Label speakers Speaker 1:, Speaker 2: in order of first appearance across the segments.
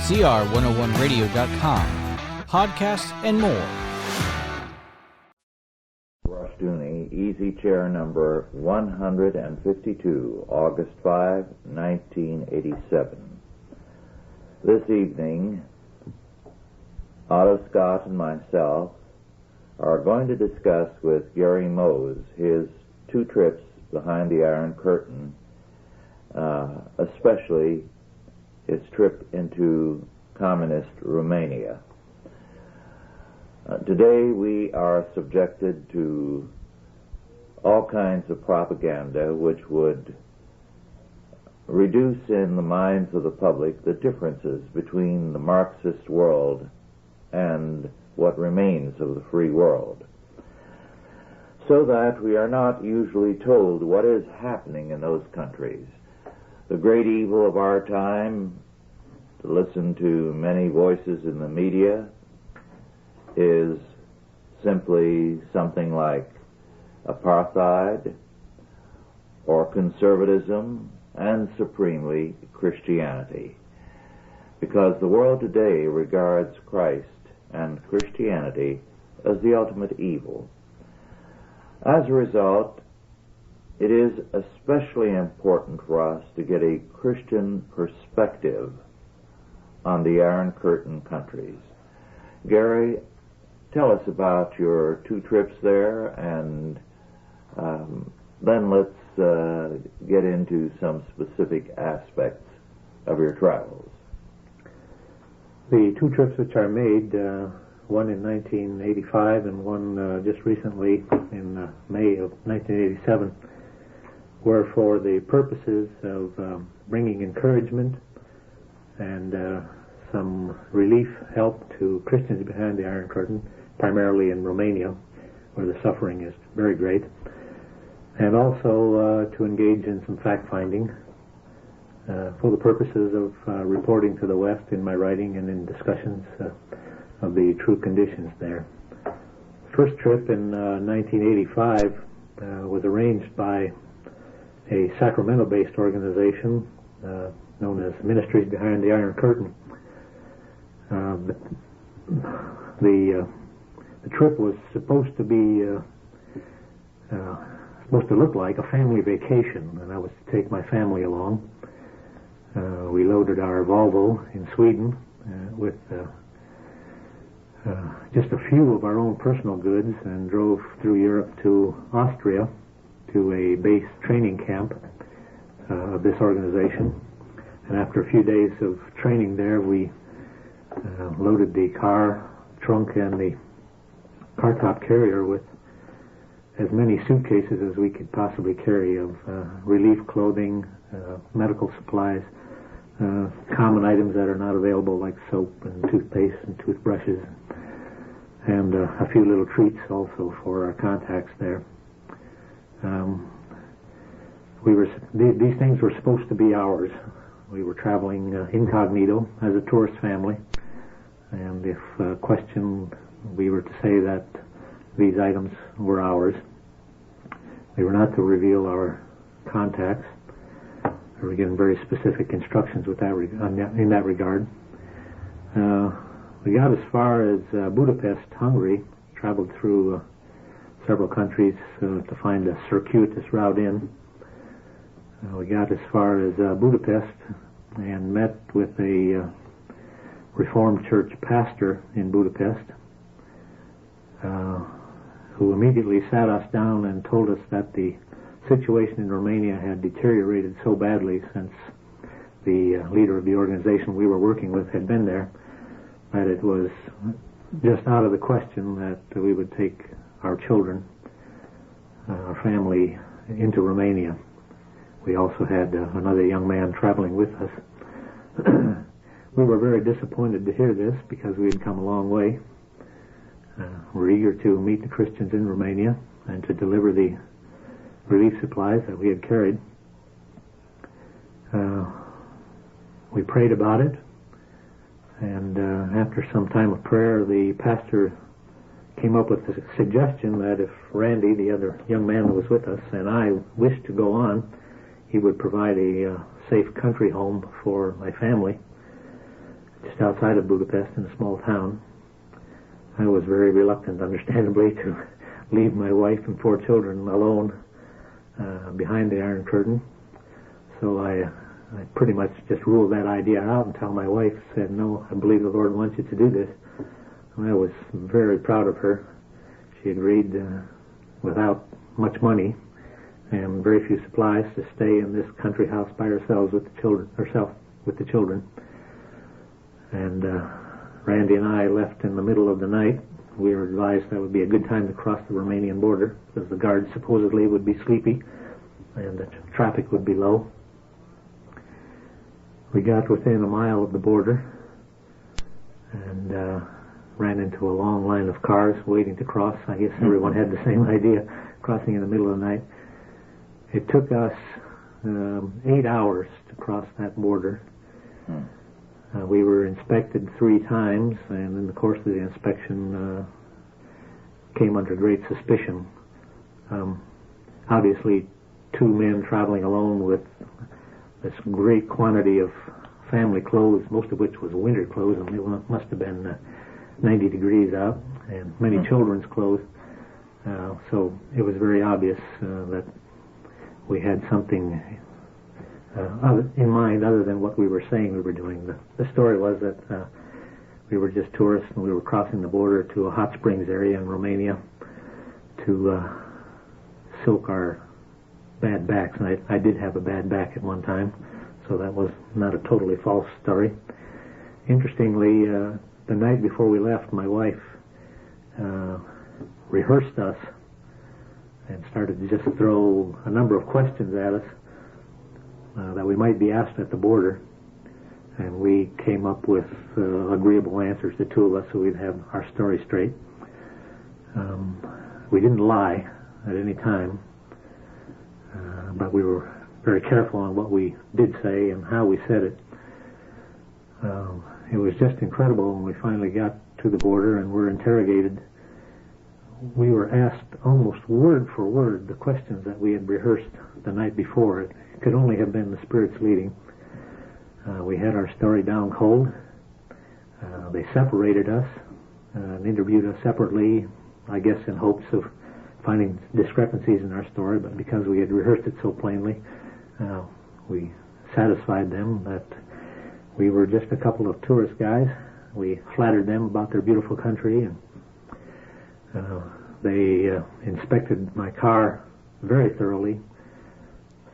Speaker 1: CR101radio.com, podcasts, and more.
Speaker 2: Rushduni, Easy Chair number 152, August 5, 1987. This evening, Otto Scott and myself are going to discuss with Gary Mose his 2 trips behind the Iron Curtain, especially his trip into communist Romania. Today we are subjected to all kinds of propaganda which would reduce in the minds of the public the differences between the Marxist world and what remains of the free world, so that we are not usually told what is happening in those countries. The great evil of our time, to listen to many voices in the media, is simply something like apartheid or conservatism and supremely Christianity, because the world today regards Christ and Christianity as the ultimate evil. As a result, it is especially important for us to get a Christian perspective on the Iron Curtain countries. Gary, tell us about your 2 trips there, and then let's get into some specific aspects of your travels.
Speaker 3: The 2 trips which I made, one in 1985 and one just recently in May of 1987, were for the purposes of bringing encouragement and some relief help to Christians behind the Iron Curtain, primarily in Romania, where the suffering is very great, and also to engage in some fact-finding for the purposes of reporting to the West in my writing and in discussions of the true conditions there. First trip in 1985 was arranged by a Sacramento-based organization known as Ministries Behind the Iron Curtain. The trip was supposed to be supposed to look like a family vacation, and I was to take my family along. We loaded our Volvo in Sweden with just a few of our own personal goods and drove through Europe to Austria to a base training camp of this organization. And after a few days of training there, we loaded the car trunk and the car top carrier with as many suitcases as we could possibly carry of relief clothing, medical supplies, common items that are not available like soap and toothpaste and toothbrushes, and a few little treats also for our contacts there. These things were supposed to be ours. We were traveling incognito as a tourist family, and if questioned, we were to say that these items were ours. We were not to reveal our contacts. We were given very specific instructions with that in that regard. We got as far as Budapest, Hungary, traveled through several countries to find a circuitous route in. We got as far as Budapest and met with a Reformed Church pastor in Budapest, who immediately sat us down and told us that the situation in Romania had deteriorated so badly since the leader of the organization we were working with had been there, that it was just out of the question that we would take our children, our family, into Romania. We also had another young man traveling with us. We were very disappointed to hear this because we had come a long way. We're eager to meet the Christians in Romania and to deliver the relief supplies that we had carried. We prayed about it, and after some time of prayer, the pastor came up with the suggestion that if Randy, the other young man who was with us, and I wished to go on, he would provide a safe country home for my family. just outside of Budapest in a small town. I was very reluctant, understandably, to leave my wife and 4 children alone behind the Iron Curtain. So I pretty much just ruled that idea out until my wife said, "No, I believe the Lord wants you to do this." And I was very proud of her. She agreed without much money and very few supplies to stay in this country house by herself with the children. And Randy and I left in the middle of the night. We were advised that would be a good time to cross the Romanian border because the guards supposedly would be sleepy and the traffic would be low. We got within a mile of the border and ran into a long line of cars waiting to cross. I guess everyone had the same idea, crossing in the middle of the night. It took us 8 hours to cross that border. We were inspected 3 times, and in the course of the inspection came under great suspicion. Obviously, 2 men traveling alone with this great quantity of family clothes, most of which was winter clothes, and it must have been 90 degrees out, and many children's clothes. So it was very obvious that we had something in mind other than what we were saying we were doing. The story was that we were just tourists and we were crossing the border to a hot springs area in Romania to soak our bad backs. And I did have a bad back at one time, so that was not a totally false story. Interestingly, the night before we left, my wife rehearsed us and started to just throw a number of questions at us that we might be asked at the border, and we came up with agreeable answers, the 2 of us, so we'd have our story straight. We didn't lie at any time, but we were very careful on what we did say and how we said it. It was just incredible when we finally got to the border and were interrogated. We were asked almost word for word the questions that we had rehearsed the night before. It could only have been the Spirit's leading. We had our story down cold. They separated us and interviewed us separately, I guess in hopes of finding discrepancies in our story, but because we had rehearsed it so plainly, we satisfied them that we were just a couple of tourist guys. We flattered them about their beautiful country, and they inspected my car very thoroughly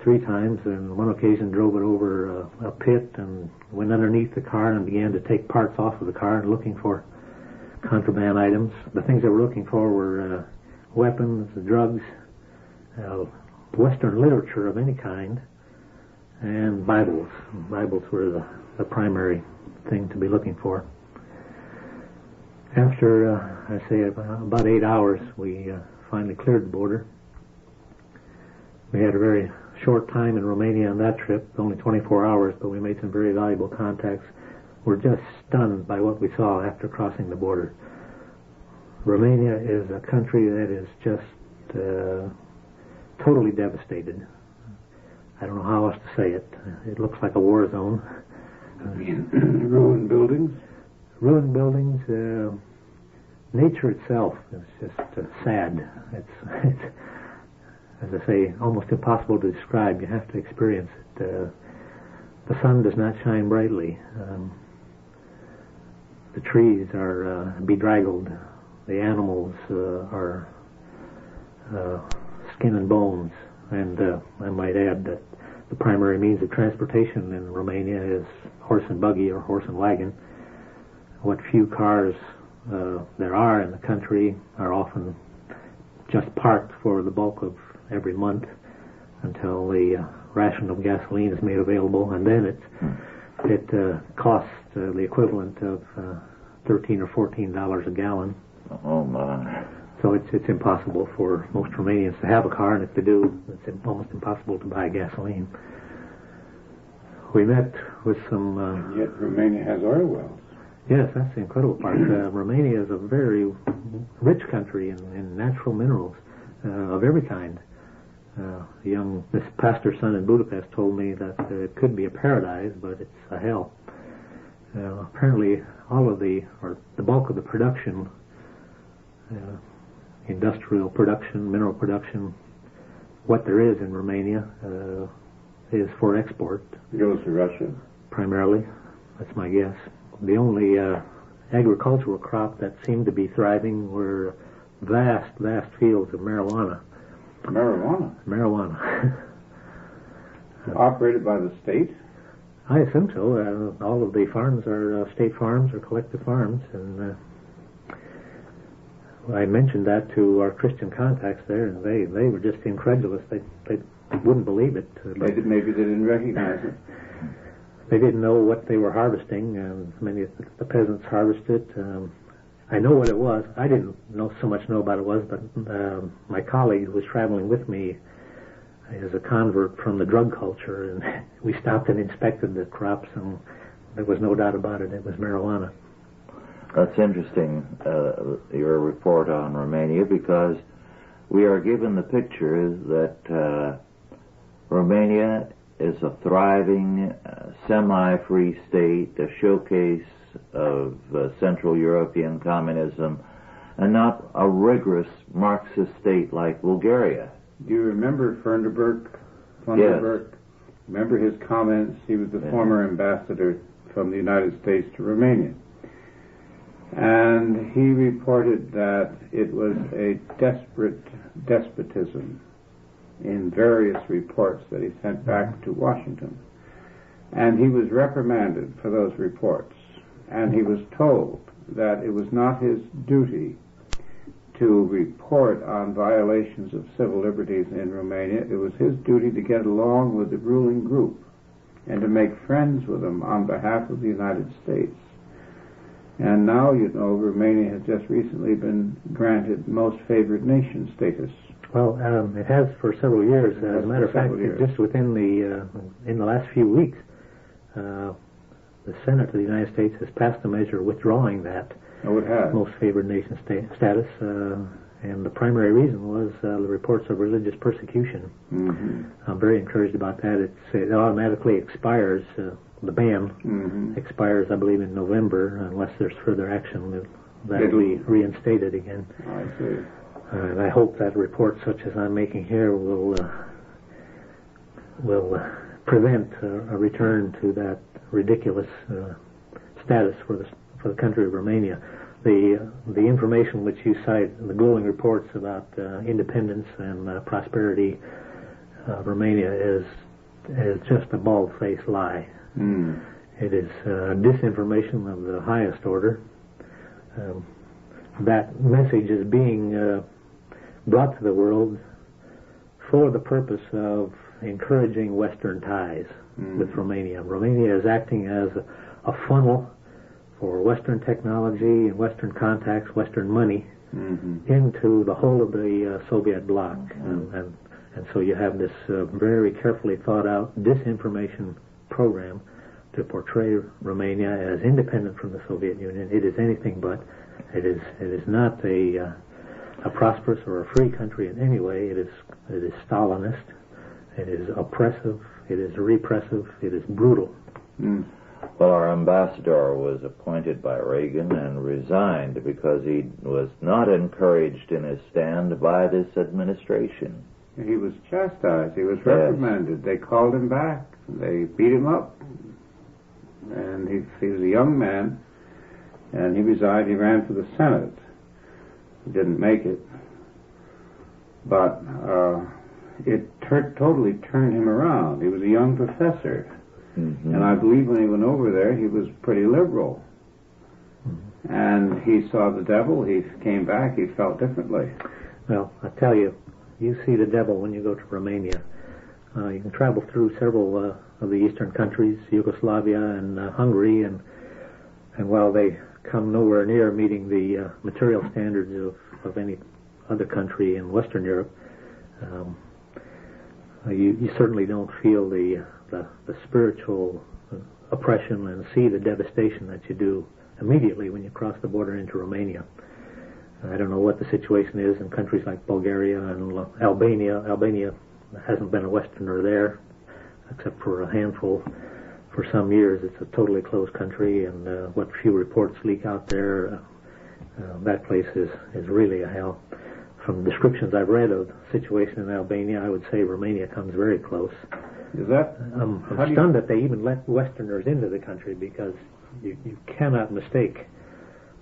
Speaker 3: 3 times, and on one occasion drove it over a pit and went underneath the car and began to take parts off of the car and looking for contraband items. The things they were looking for were weapons, drugs, Western literature of any kind, and Bibles. Bibles were the primary thing to be looking for. After, I say, about 8 hours, we finally cleared the border. We had a very short time in Romania on that trip, only 24 hours, but we made some very valuable contacts. We're just stunned by what we saw after crossing the border. Romania is a country that is just totally devastated. I don't know how else to say it. It looks like a war zone.
Speaker 4: Ruined buildings?
Speaker 3: Ruined buildings. Nature itself is just sad. It's, as I say, almost impossible to describe. You have to experience it. The sun does not shine brightly. The trees are bedraggled. The animals are skin and bones. And I might add that the primary means of transportation in Romania is horse and buggy or horse and wagon. What few cars there are in the country are often just parked for the bulk of every month until the ration of gasoline is made available, and then it costs the equivalent of $13 or $14 a gallon.
Speaker 2: Oh my!
Speaker 3: So it's impossible for most Romanians to have a car, and if they do, it's almost impossible to buy gasoline. We met with some...
Speaker 4: And yet Romania has oil wells.
Speaker 3: Yes, that's the incredible part. Romania is a very rich country in natural minerals of every kind. This pastor's son in Budapest told me that it could be a paradise, but it's a hell. apparently the bulk of the production, industrial production, mineral production, what there is in Romania is for export.
Speaker 4: It goes to Russia?
Speaker 3: Primarily, that's my guess. The only agricultural crop that seemed to be thriving were vast fields of marijuana. Marijuana.
Speaker 4: Operated by the state?
Speaker 3: I assume so. All of the farms are state farms or collective farms, and I mentioned that to our Christian contacts there, and they were just incredulous. They wouldn't believe it.
Speaker 4: Maybe they didn't recognize it.
Speaker 3: They didn't know what they were harvesting, and many of the peasants harvested. I know what it was. I didn't know about it was, but my colleague who was traveling with me is a convert from the drug culture, and we stopped and inspected the crops, and there was no doubt about it. It was marijuana.
Speaker 2: That's interesting, your report on Romania, because we are given the picture that Romania is a thriving, semi-free state, a showcase of Central European communism, and not a rigorous Marxist state like Bulgaria.
Speaker 4: Do you remember Funderburk?
Speaker 2: Yes.
Speaker 4: Remember his comments? He was the former ambassador from the United States to Romania. And he reported that it was a desperate despotism in various reports that he sent back to Washington. And he was reprimanded for those reports. And he was told that it was not his duty to report on violations of civil liberties in Romania. It was his duty to get along with the ruling group and to make friends with them on behalf of the United States. And now, Romania has just recently been granted most favored nation status.
Speaker 3: Well, it has for several years. As a matter of fact, just within in the last few weeks, the Senate of the United States has passed a measure withdrawing that most favored nation status, and the primary reason was the reports of religious persecution.
Speaker 4: Mm-hmm.
Speaker 3: I'm very encouraged about that. It automatically expires. The ban expires, I believe, in November, unless there's further action. That will be reinstated again.
Speaker 4: I see.
Speaker 3: And I hope that report, such as I'm making here, will prevent a return to that ridiculous status for the country of Romania. The information which you cite, the glowing reports about independence and prosperity of Romania is just a bald-faced lie.
Speaker 4: Mm.
Speaker 3: It is disinformation of the highest order. That message is being brought to the world for the purpose of encouraging Western ties with Romania. Romania is acting as a funnel for Western technology and Western contacts, Western money into the whole of the Soviet bloc. And so you have this very carefully thought out disinformation program to portray Romania as independent from the Soviet Union. It is anything but. It is not a prosperous or a free country in any way. It is Stalinist. It is oppressive. It is repressive. It is brutal.
Speaker 4: Mm.
Speaker 2: Well, our ambassador was appointed by Reagan and resigned because he was not encouraged in his stand by this administration.
Speaker 4: He was chastised. He was reprimanded. They called him back. They beat him up. And he was a young man, and he resigned. He ran for the Senate. He didn't make it. But it totally turned him around. He was a young professor.
Speaker 2: Mm-hmm.
Speaker 4: And I believe when he went over there, he was pretty liberal. And he saw the devil. He came back. He felt differently.
Speaker 3: Well, I tell you, you see the devil when you go to Romania. You can travel through several of the eastern countries, Yugoslavia and Hungary, and while they come nowhere near meeting the material standards of any other country in Western Europe, you certainly don't feel the spiritual oppression and see the devastation that you do immediately when you cross the border into Romania. I don't know what the situation is in countries like Bulgaria and Albania. Albania hasn't been a Westerner there, except for a handful for some years it's a totally closed country, and what few reports leak out there, that place is really a hell. From descriptions I've read of the situation in Albania, I would say Romania comes very close.
Speaker 4: Is that?
Speaker 3: I'm stunned that they even let Westerners into the country, because you cannot mistake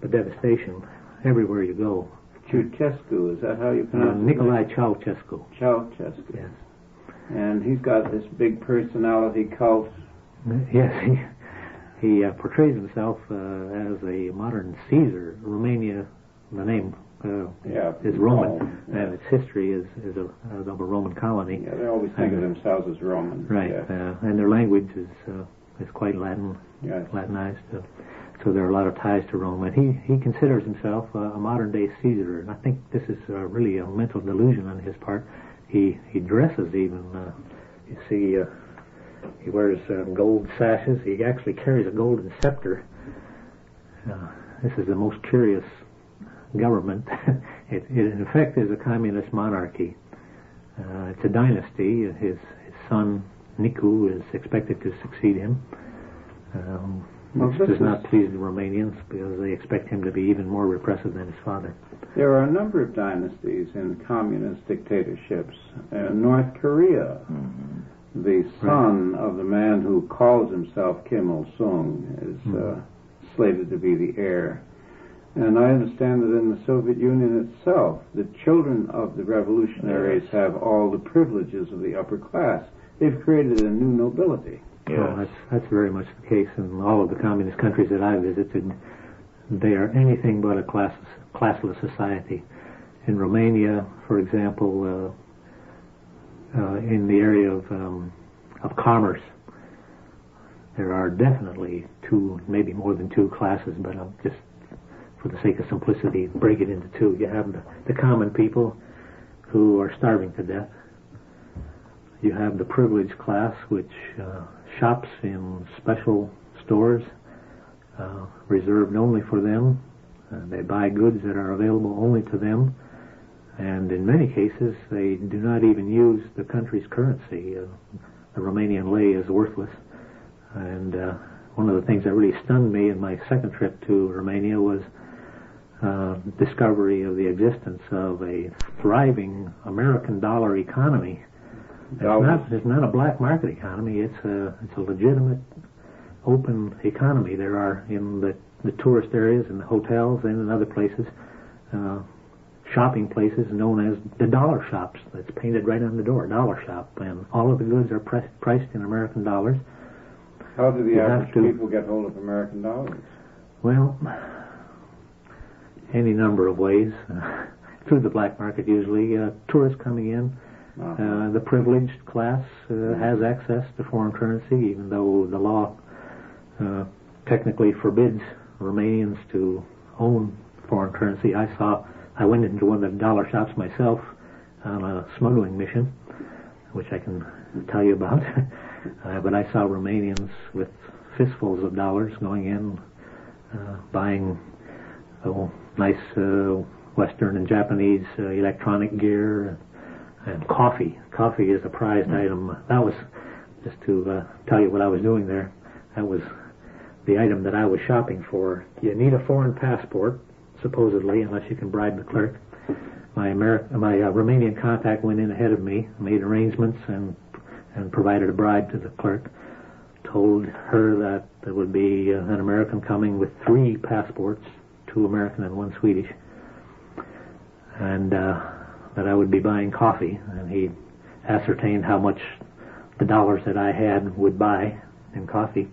Speaker 3: the devastation everywhere you go.
Speaker 4: Ceausescu, is that how you pronounce it?
Speaker 3: Nicolae Ceausescu.
Speaker 4: Ceausescu.
Speaker 3: Yes.
Speaker 4: And he's got this big personality cult.
Speaker 3: Yes, he portrays himself as a modern Caesar. Romania, the name is Roman, and its history is of a Roman colony.
Speaker 4: Yeah, they always think of themselves as Roman.
Speaker 3: Right,
Speaker 4: yes.
Speaker 3: And their language is quite Latinized. So there are a lot of ties to Rome. And he considers himself a modern-day Caesar, and I think this is really a mental delusion on his part. He dresses even. You see, he wears gold sashes. He actually carries a golden scepter. This is the most curious government. It in effect is a communist monarchy. It's a dynasty. His son Nicu is expected to succeed him. This does not please the Romanians, because they expect him to be even more repressive than his father.
Speaker 4: There are a number of dynasties in communist dictatorships. North Korea, the son of the man who calls himself Kim Il-sung is slated to be the heir. And I understand that in the Soviet Union itself, the children of the revolutionaries have all the privileges of the upper class. They've created a new nobility.
Speaker 2: Yes.
Speaker 3: Well, that's very much the case in all of the communist countries that I visited. They are anything but a classless society. In Romania, for example, in the area of commerce, there are definitely two, maybe more than two classes, but I'll just, for the sake of simplicity, break it into two. You have the common people who are starving to death. You have the privileged class, which shops in special stores reserved only for them. They buy goods that are available only to them, and in many cases they do not even use the country's currency. The Romanian lei is worthless. And one of the things that really stunned me in my second trip to Romania was discovery of the existence of a thriving American dollar economy. It's not a black market economy. It's a legitimate, open economy. There are in the tourist areas and the hotels and in other places shopping places known as the dollar shops. That's painted right on the door, dollar shop, and all of the goods are priced in American dollars.
Speaker 4: How do the average people get hold of American dollars?
Speaker 3: Well, any number of ways. Through the black market usually. Tourists coming in. The privileged class has access to foreign currency, even though the law technically forbids Romanians to own foreign currency. I went into one of the dollar shops myself on a smuggling mission, which I can tell you about. But I saw Romanians with fistfuls of dollars going in, buying nice Western and Japanese electronic gear and coffee. Coffee is a prized item. That was, just to tell you what I was doing there, that was the item that I was shopping for. You need a foreign passport, supposedly, unless you can bribe the clerk. My Romanian contact went in ahead of me, made arrangements, and provided a bribe to the clerk. Told her that there would be an American coming with 3 passports, 2 American and 1 Swedish, and that I would be buying coffee. And he ascertained how much the dollars that I had would buy in coffee.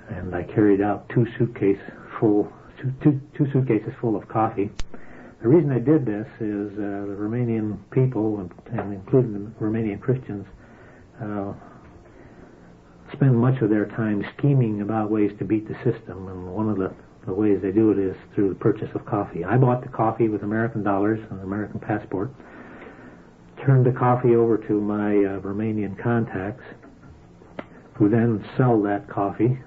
Speaker 3: And I carried out 2 suitcases full of coffee. The reason I did this is the Romanian people, and including the Romanian Christians, spend much of their time scheming about ways to beat the system, and one of the ways they do it is through the purchase of coffee. I bought the coffee with American dollars and an American passport, turned the coffee over to my Romanian contacts, who then sell that coffee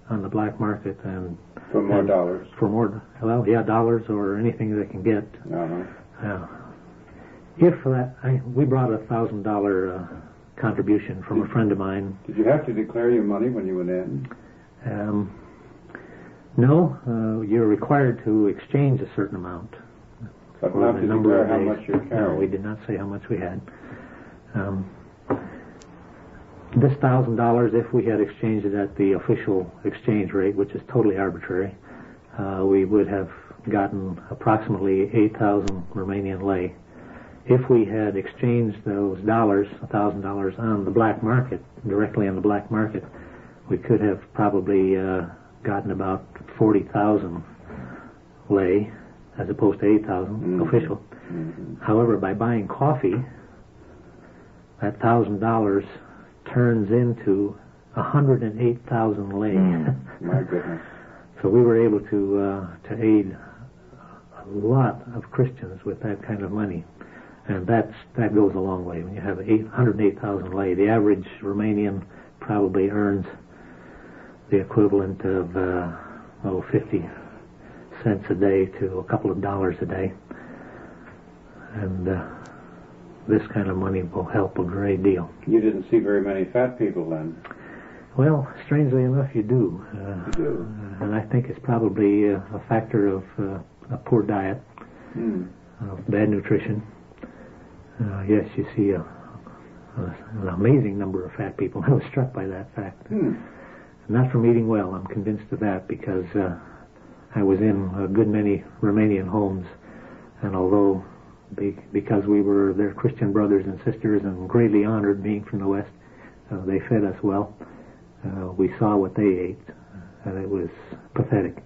Speaker 3: on the black market and
Speaker 4: for more dollars.
Speaker 3: For more, well, yeah, dollars or anything they can get.
Speaker 4: Uh-huh.
Speaker 3: We brought $1,000 contribution from a friend of mine.
Speaker 4: Did you have to declare your money when you went in?
Speaker 3: No, you're required to exchange a certain amount.
Speaker 4: But not to declare how much you're carrying.
Speaker 3: No, we did not say how much we had. This $1,000, if we had exchanged it at the official exchange rate, which is totally arbitrary, we would have gotten approximately 8,000 Romanian lei. If we had exchanged those dollars, $1,000, on the black market, directly on the black market, we could have probably gotten about 40,000 lei, as opposed to 8,000 official. Mm-hmm. However, by buying coffee, that $1,000 turns into 108,000 lei.
Speaker 4: My goodness!
Speaker 3: So we were able to aid a lot of Christians with that kind of money, and that goes a long way. When you have 108,000 lei, the average Romanian probably earns the equivalent of 50 cents a day to a couple of dollars a day, and this kind of money will help a great deal.
Speaker 4: You didn't see very many fat people then?
Speaker 3: Well, strangely enough, you do.
Speaker 4: You do?
Speaker 3: And I think it's probably a factor of a poor diet, of bad nutrition. Yes, you see an amazing number of fat people. I was struck by that fact. Not from eating well, I'm convinced of that, because I was in a good many Romanian homes, and although because we were their Christian brothers and sisters and greatly honored being from the West, they fed us well. We saw what they ate, and it was pathetic.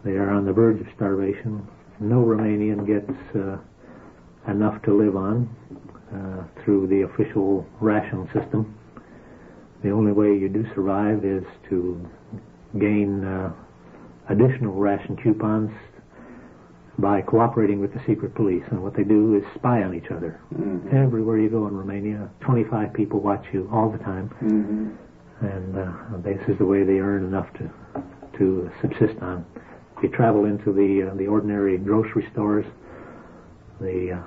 Speaker 3: They are on the verge of starvation. No Romanian gets enough to live on through the official ration system. The only way you do survive is to gain additional ration coupons by cooperating with the secret police. And what they do is spy on each other. Mm-hmm. Everywhere you go in Romania, 25 people watch you all the time. Mm-hmm. And this is the way they earn enough to subsist on. If you travel into the ordinary grocery stores, the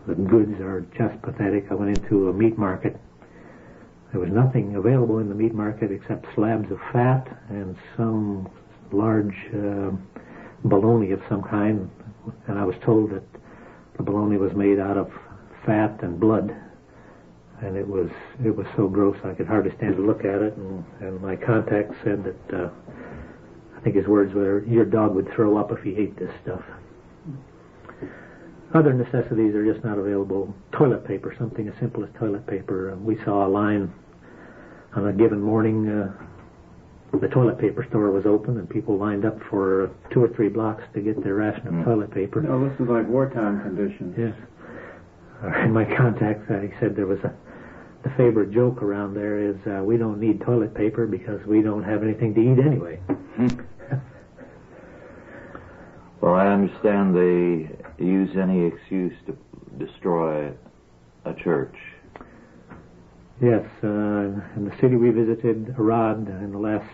Speaker 3: goods are just pathetic. I went into a meat market. There was nothing available in the meat market except slabs of fat and some large bologna of some kind, and I was told that the bologna was made out of fat and blood, and it was so gross I could hardly stand to look at it, and my contact said that I think his words were, "Your dog would throw up if he ate this stuff." Other necessities are just not available. Toilet paper, something as simple as toilet paper. We saw a line on a given morning. The toilet paper store was open, and people lined up for 2 or 3 blocks to get their ration of toilet paper.
Speaker 4: No, this is like wartime conditions.
Speaker 3: Yes. In my contact, he said there was the favorite joke around there is, we don't need toilet paper because we don't have anything to eat anyway.
Speaker 2: Well, I understand they use any excuse to destroy a church.
Speaker 3: Yes, in the city we visited, Arad, in the last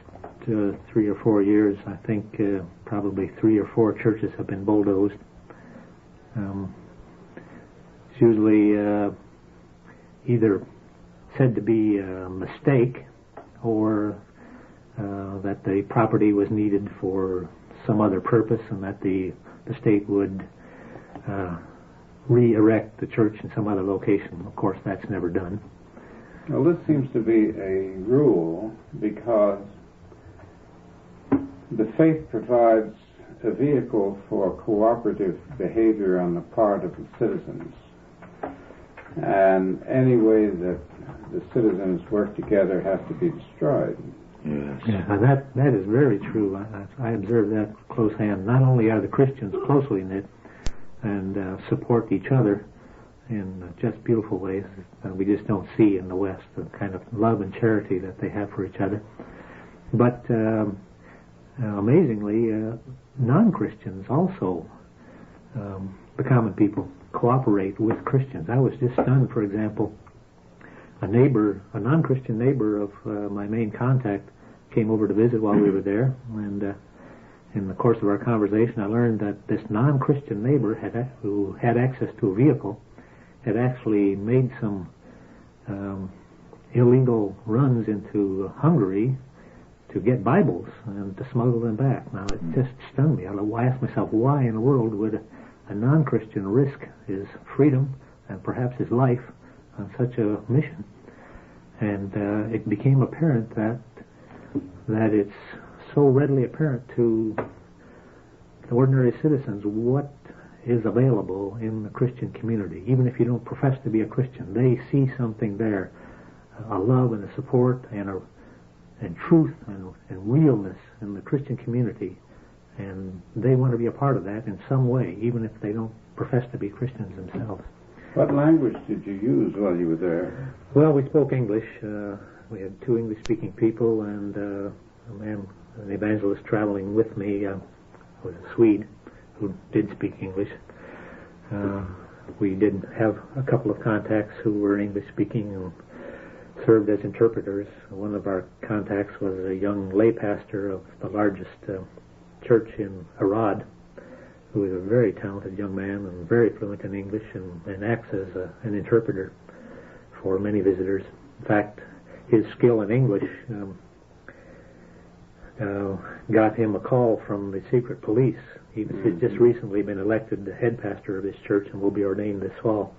Speaker 3: 3 or 4 years, I think probably 3 or 4 churches have been bulldozed. It's usually either said to be a mistake or that the property was needed for some other purpose and that the state would re-erect the church in some other location. Of course, that's never done.
Speaker 4: Well, this seems to be a rule because the faith provides a vehicle for cooperative behavior on the part of the citizens. And any way that the citizens work together has to be destroyed.
Speaker 2: Yes.
Speaker 3: Yeah, and that is very true. I observe that close hand. Not only are the Christians closely knit and support each other in just beautiful ways that we just don't see in the West, the kind of love and charity that they have for each other, but amazingly, non-Christians also, the common people, cooperate with Christians. I was just stunned, for example, a non-Christian neighbor of my main contact came over to visit while we were there, and in the course of our conversation I learned that this non-Christian neighbor who had access to a vehicle had actually made some illegal runs into Hungary to get Bibles and to smuggle them back. Now, it just stunned me. I asked myself, why in the world would a non-Christian risk his freedom and perhaps his life on such a mission? And it became apparent that it's so readily apparent to ordinary citizens what is available in the Christian community. Even if you don't profess to be a Christian, they see something there, a love and a support and truth and realness in the Christian community, and they want to be a part of that in some way, even if they don't profess to be Christians themselves.
Speaker 4: What language did you use while you were there?
Speaker 3: Well, we spoke English. We had 2 English-speaking people, and an evangelist traveling with me was a Swede who did speak English. We did have a couple of contacts who were English-speaking and served as interpreters. One of our contacts was a young lay pastor of the largest church in Arad, who is a very talented young man and very fluent in English and acts as an interpreter for many visitors. In fact, his skill in English got him a call from the secret police. He's just recently been elected the head pastor of his church and will be ordained this fall.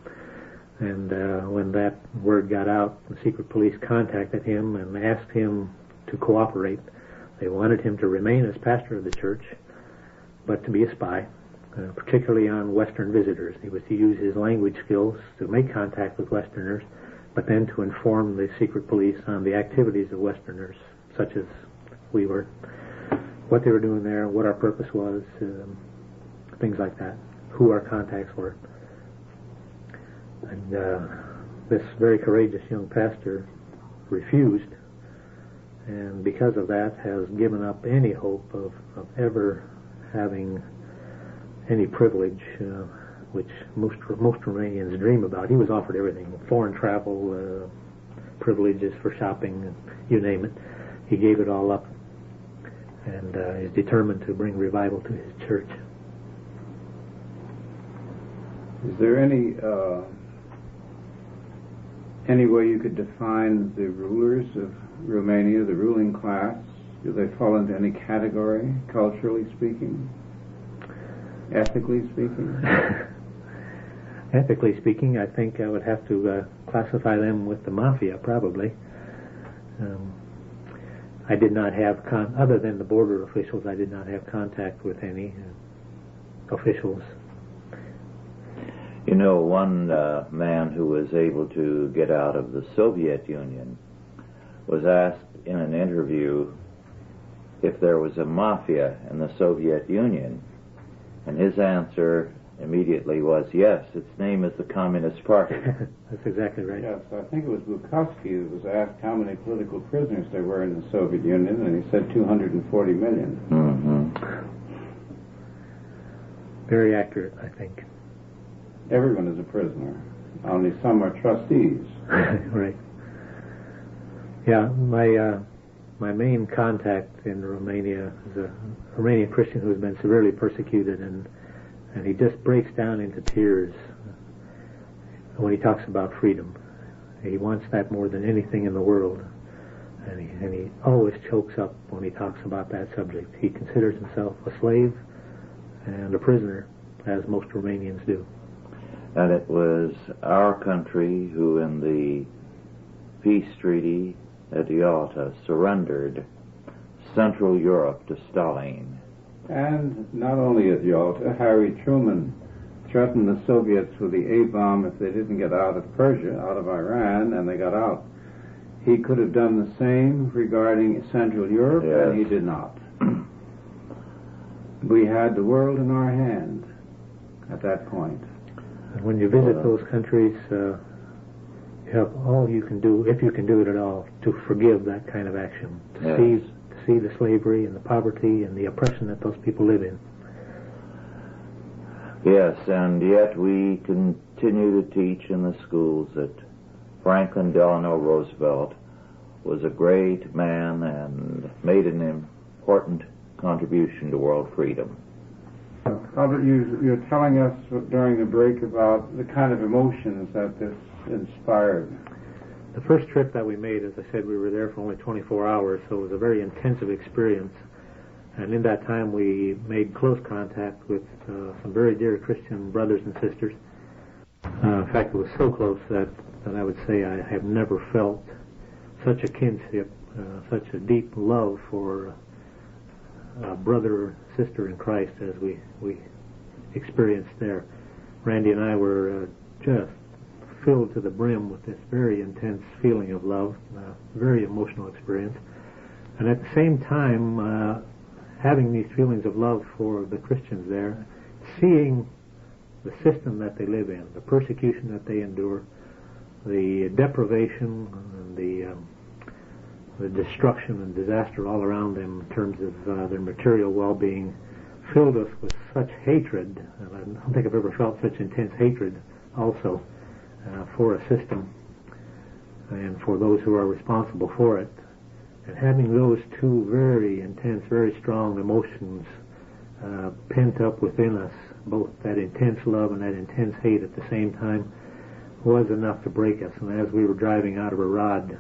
Speaker 3: And when that word got out, the secret police contacted him and asked him to cooperate. They wanted him to remain as pastor of the church, but to be a spy, particularly on Western visitors. He was to use his language skills to make contact with Westerners, but then to inform the secret police on the activities of Westerners, such as we were, what they were doing there, what our purpose was, things like that, who our contacts were. And this very courageous young pastor refused, and because of that has given up any hope of ever having any privilege, which most Romanians dream about. He was offered everything, foreign travel, privileges for shopping, you name it. He gave it all up and is determined to bring revival to his church.
Speaker 4: Is there any way you could define the rulers of Romania, the ruling class? Do they fall into any category, culturally speaking? Ethically speaking?
Speaker 3: Ethically speaking, I think I would have to classify them with the mafia, probably. I did not have, other than the border officials, I did not have contact with any officials.
Speaker 2: You know, one man who was able to get out of the Soviet Union was asked in an interview if there was a mafia in the Soviet Union, and his answer immediately was, yes, its name is the Communist Party.
Speaker 3: That's exactly right.
Speaker 4: Yes, I think it was Bukowski who was asked how many political prisoners there were in the Soviet Union, and he said 240 million.
Speaker 2: Mm-hmm.
Speaker 3: Very accurate, I think.
Speaker 4: Everyone is a prisoner, only some are trustees.
Speaker 3: Right. Yeah, my main contact in Romania is a Romanian Christian who has been severely persecuted, and he just breaks down into tears when he talks about freedom. He wants that more than anything in the world, and he always chokes up when he talks about that subject. He considers himself a slave and a prisoner, as most Romanians do.
Speaker 2: And it was our country who, in the peace treaty at Yalta, surrendered Central Europe to Stalin.
Speaker 4: And not only at Yalta, Harry Truman threatened the Soviets with the A-bomb if they didn't get out of Persia, out of Iran, and they got out. He could have done the same regarding Central Europe,
Speaker 2: yes.
Speaker 4: And he did not. We had the world in our hand at that point.
Speaker 3: When you visit those countries, you have all you can do, if you can do it at all, to forgive that kind of action, to see the slavery and the poverty and the oppression that those people live in.
Speaker 2: Yes, and yet we continue to teach in the schools that Franklin Delano Roosevelt was a great man and made an important contribution to world freedom.
Speaker 4: Albert, you're telling us during the break about the kind of emotions that this inspired.
Speaker 3: The first trip that we made, as I said, we were there for only 24 hours, so it was a very intensive experience. And in that time, we made close contact with some very dear Christian brothers and sisters. In fact, it was so close that I would say I have never felt such a kinship, such a deep love for a brother or sister in Christ as we experienced there. Randy and I were just filled to the brim with this very intense feeling of love, very emotional experience. And at the same time, having these feelings of love for the Christians there, seeing the system that they live in, the persecution that they endure, the deprivation, and the destruction and disaster all around them in terms of their material well-being, filled us with such hatred, and I don't think I've ever felt such intense hatred also for a system and for those who are responsible for it. And having those two very intense, very strong emotions pent up within us, both that intense love and that intense hate at the same time, was enough to break us. And as we were driving out of Arad,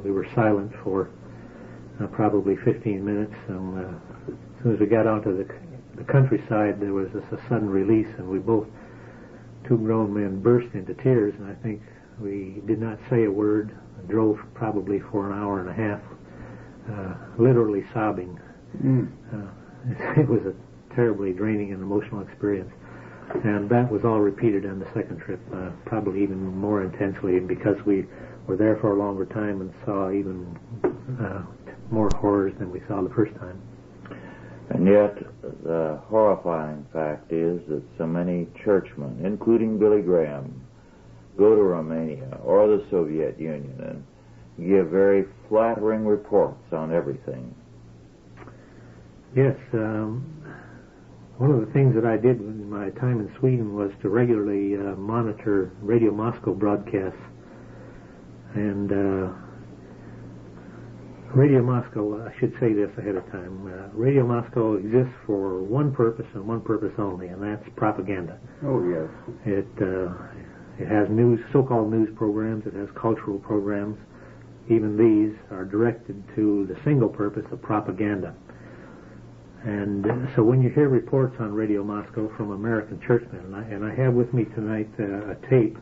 Speaker 3: we were silent for probably 15 minutes. And as soon as we got onto the countryside, there was a sudden release, and we both, two grown men, burst into tears. And I think we did not say a word, drove probably for an hour and a half, literally sobbing. It was a terribly draining and emotional experience. And that was all repeated on the second trip, probably even more intensely, because we were there for a longer time and saw even more horrors than we saw the first time.
Speaker 2: And yet, the horrifying fact is that so many churchmen, including Billy Graham, go to Romania or the Soviet Union and give very flattering reports on everything.
Speaker 3: Yes, one of the things that I did in my time in Sweden was to regularly monitor Radio Moscow broadcasts. And Radio Moscow, I should say this ahead of time, Radio Moscow exists for one purpose and one purpose only, and that's propaganda.
Speaker 4: Oh, yes.
Speaker 3: It has news, so-called news programs, it has cultural programs. Even these are directed to the single purpose of propaganda. And so when you hear reports on Radio Moscow from American churchmen, and I have with me tonight a tape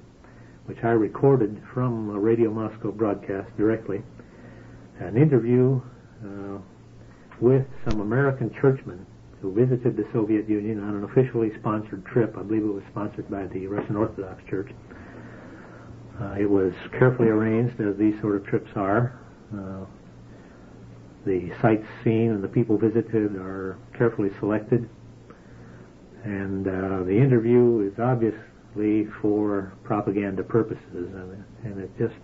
Speaker 3: which I recorded from a Radio Moscow broadcast directly, an interview with some American churchmen who visited the Soviet Union on an officially sponsored trip. I believe it was sponsored by the Russian Orthodox Church. It was carefully arranged, as these sort of trips are. The sites seen and the people visited are carefully selected. And the interview is obviously for propaganda purposes. And it just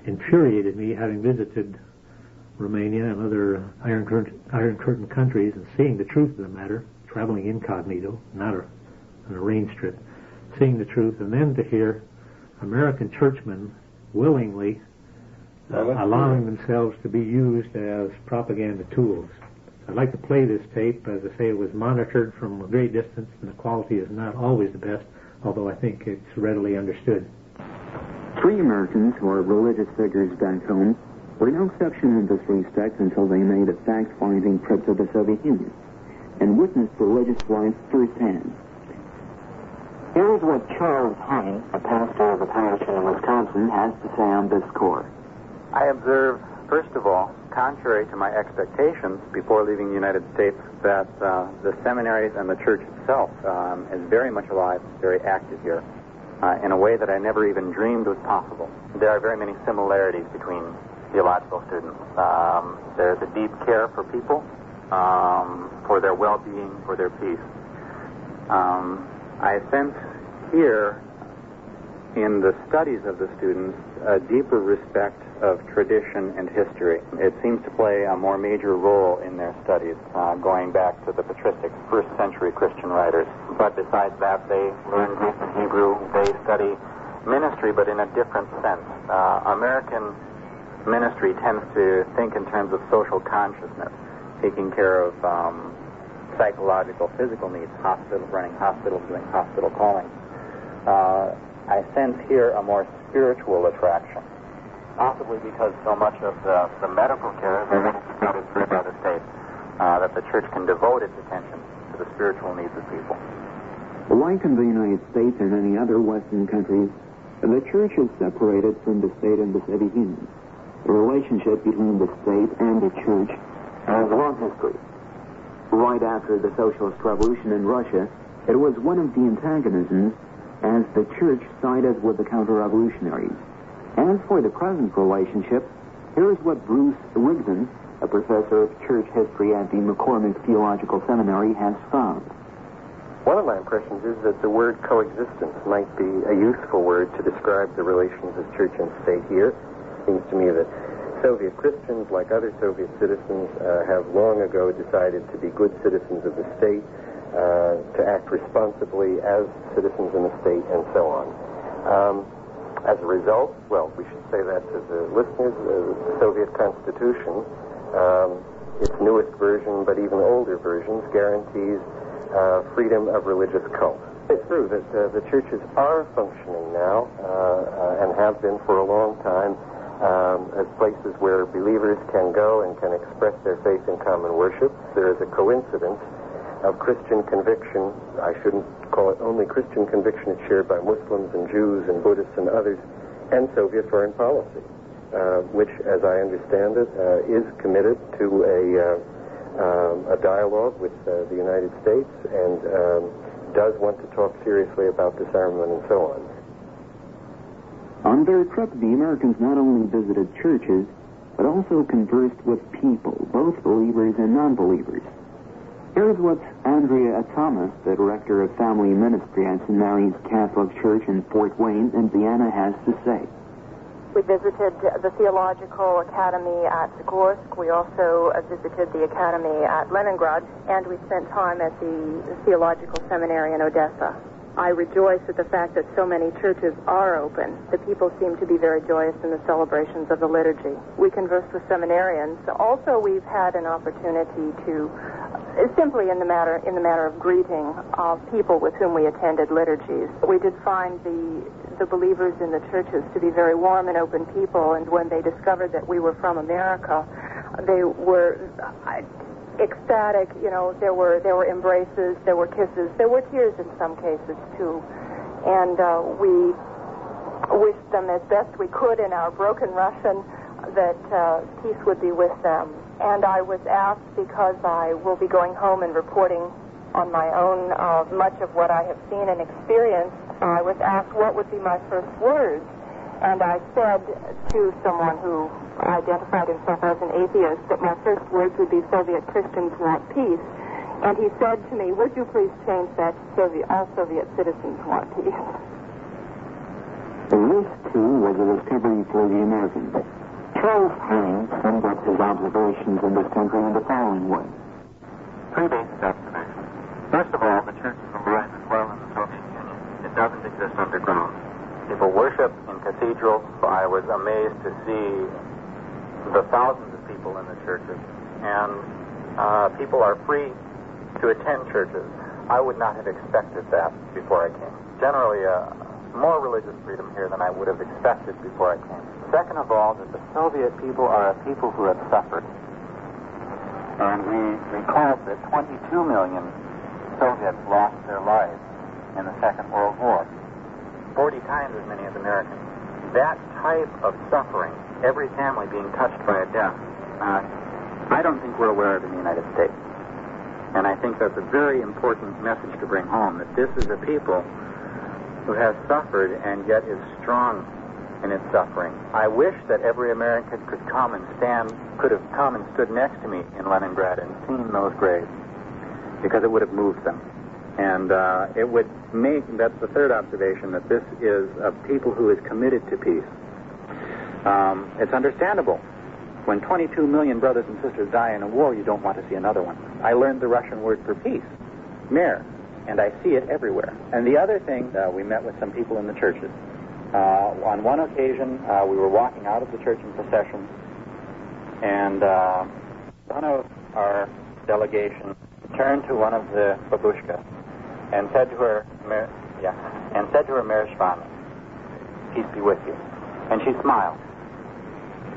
Speaker 3: infuriated me, having visited Romania and other Iron Curtain countries and seeing the truth of the matter, traveling incognito, not an arranged trip, seeing the truth, and then to hear American churchmen willingly allowing themselves to be used as propaganda tools. I'd like to play this tape. As I say, it was monitored from a great distance, and the quality is not always the best, although I think it's readily understood.
Speaker 5: 3 Americans who are religious figures back home were no exception in this respect until they made a fact-finding trip to the Soviet Union and witnessed religious life firsthand. Here's what Charles Hine, a pastor of a parish in Wisconsin, has to say on this score.
Speaker 6: I observe, first of all, contrary to my expectations before leaving the United States, that the seminaries and the church itself is very much alive, very active here, in a way that I never even dreamed was possible. There are very many similarities between theological students. There's a deep care for people, for their well-being, for their peace. I sense here in the studies of the students a deeper respect of tradition and history. It seems to play a more major role in their studies, going back to the patristic first-century Christian writers. But besides that, they learn Greek and Hebrew. They study ministry, but in a different sense. American ministry tends to think in terms of social consciousness, taking care of psychological, physical needs, running hospitals, doing hospital calling. I sense here a more spiritual attraction. possibly because so much of the medical care is provided by the state, that the church can devote its attention to the spiritual needs of people.
Speaker 5: Like in the United States and any other Western countries, the church is separated from the state and the Soviet Union. The relationship between the state and the church has a long history. Right after the Socialist Revolution in Russia, it was one of the antagonisms as the church sided with the counter-revolutionaries. As for the present relationship, here is what Bruce Rigdon, a professor of church history at the McCormick Theological Seminary, has found.
Speaker 7: One of my impressions is that the word coexistence might be a useful word to describe the relations of church and state here. It seems to me that Soviet Christians, like other Soviet citizens, have long ago decided to be good citizens of the state, to act responsibly as citizens in the state, and so on. As a result, well, we should say that to the listeners, the Soviet Constitution, its newest version, but even older versions, guarantees freedom of religious cult. It's true that the churches are functioning now, and have been for a long time, as places where believers can go and can express their faith in common worship. There is a coincidence of Christian conviction. I shouldn't call it only Christian conviction. It's shared by Muslims and Jews and Buddhists and others, and Soviet foreign policy, which, as I understand it, is committed to a dialogue with the United States and does want to talk seriously about disarmament and so on.
Speaker 5: On their trip, the Americans not only visited churches, but also conversed with people, both believers and non-believers. Here's what Andrea Thomas, the director of family ministry at St. Mary's Catholic Church in Fort Wayne, Indiana, has to say.
Speaker 8: We visited the Theological Academy at Zagorsk. We also visited the Academy at Leningrad, and we spent time at the Theological Seminary in Odessa. I rejoice at the fact that so many churches are open. The people seem to be very joyous in the celebrations of the liturgy. We conversed with seminarians. Also, we've had an opportunity to, simply in the matter of greeting people with whom we attended liturgies. We did find the believers in the churches to be very warm and open people, and when they discovered that we were from America, they were ecstatic. You know, there were embraces, there were kisses, there were tears in some cases too, and we wished them as best we could in our broken Russian that peace would be with them. And I was asked, because I will be going home and reporting on my own much of what I have seen and experienced, I was asked what would be my first words. And I said to someone who identified himself as an atheist that my first words would be Soviet Christians want peace. And he said to me, would you please change that to all Soviet citizens want peace?
Speaker 5: This, too, was a discovery for the Americans. Charles Haynes summed up his observations in this country in the following way.
Speaker 6: Three basic observations. First of all, the church is alive and well in the Soviet Union. It doesn't exist underground. People worship in cathedrals. I was amazed to see the thousands of people in the churches, and people are free to attend churches. I would not have expected that before I came. Generally, more religious freedom here than I would have expected before I came. Second of all, that the Soviet people are a people who have suffered. And we recall that 22 million Soviets lost their lives in the Second World War. 40 times as many as Americans. That type of suffering, every family being touched by a death, I don't think we're aware of in the United States. And I think that's a very important message to bring home, that this is a people who has suffered and yet is strong in its suffering. I wish that every American could have come and stood next to me in Leningrad and seen those graves, because it would have moved them. And it would make, that's the third observation, that this is a people who is committed to peace. It's understandable. When 22 million brothers and sisters die in a war, you don't want to see another one. I learned the Russian word for peace, mir, and I see it everywhere. And the other thing, we met with some people in the churches. On one occasion, we were walking out of the church in procession, and one of our delegation turned to one of the babushkas and said to her, Merishvana, peace be with you. And she smiled.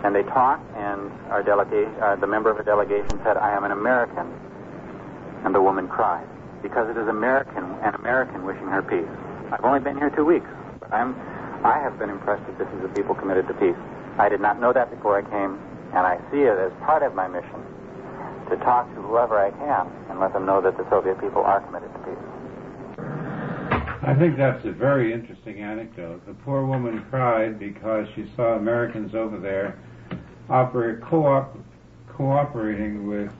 Speaker 6: And they talked, and the member of the delegation said, "I am an American." And the woman cried, because it is an American wishing her peace. I've only been here 2 weeks, but I have been impressed that this is a people committed to peace. I did not know that before I came, and I see it as part of my mission to talk to whoever I can and let them know that the Soviet people are committed to peace.
Speaker 4: I think that's a very interesting anecdote. The poor woman cried because she saw Americans over there cooperating with